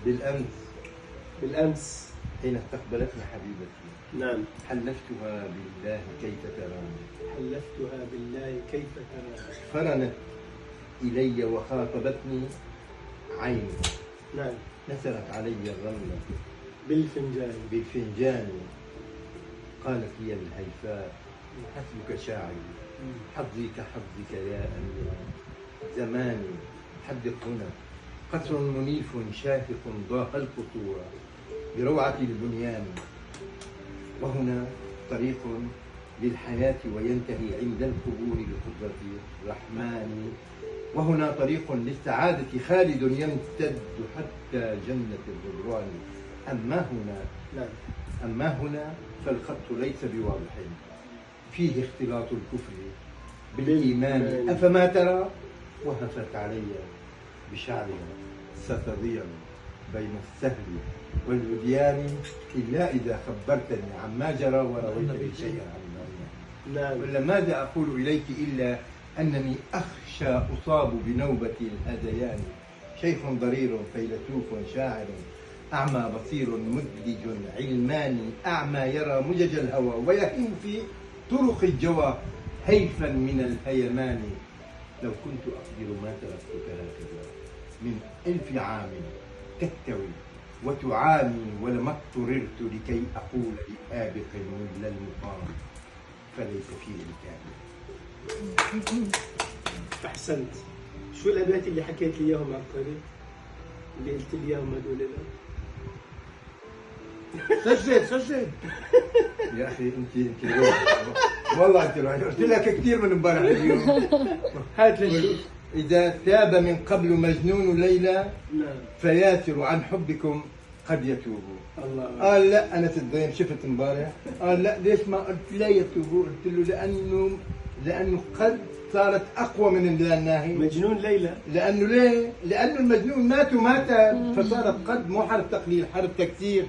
بالأمس حين استقبلتني حبيبتي نعم. حلفتها بالله كيف تراني، حلفتها بالله كيف تراني، فرنت إلي وخاطبتني عيني، نعم. نثرت علي الرملة بالفنجان قالت لي الهيفاء حسبك شاعري، حظي كحظك يا أميرة، زماني حدق هنا قصر منيف شاهق ضاء القصور بروعة البنيان، وهنا طريق للحياة وينتهي عند القبور بقدرة الرحمن، وهنا طريق للسعادة خالد يمتد حتى جنة الرضوان. أما هنا فالخط ليس بواضح، فيه اختلاط الكفر بالإيمان، أفما ترى؟ وهفت علي بشعرها ستضيع بين السهل والوديان، إلا إذا خبرتني عما جرى ورويت لي شيئا عن مريم. ولا ماذا أقول إليك إلا أنني أخشى أصاب بنوبة الهذيان، شيخ ضرير فيلسوف شاعر أعمى بصير مدلج علماني، أعمى يرى مجج الهوى ويهيم في طرق الجوى هيفا من الهيمان. لو كنت أقدر ما تركتك هكذا من 1000 عام تكتوي وتعاني، ولما اضطررت لكي أقول لآبق مثل المقام فليس في إمكاني. أحسنت. شو الأبيات اللي حكيت لي إياهم على الطريق؟ اللي قلت لي إياهم هذول؟ سجل يا أخي أنت والله أنت روحي، قلت لك كثير من امبارح اليوم. هات لي. إذا تاب من قبل مجنون ليلى نعم فياسر عن حبكم قد يتوب. الله. قال لا أنا الضيم شفت امبارح، قال لا ليش ما قلت لا يتوبوا؟ قلت له لأنه قد صارت أقوى من الناهي. مجنون ليلى. لأنه ليه؟ لأنه المجنون مات فصارت قد، مو حرف تقليل، حرف تكثير.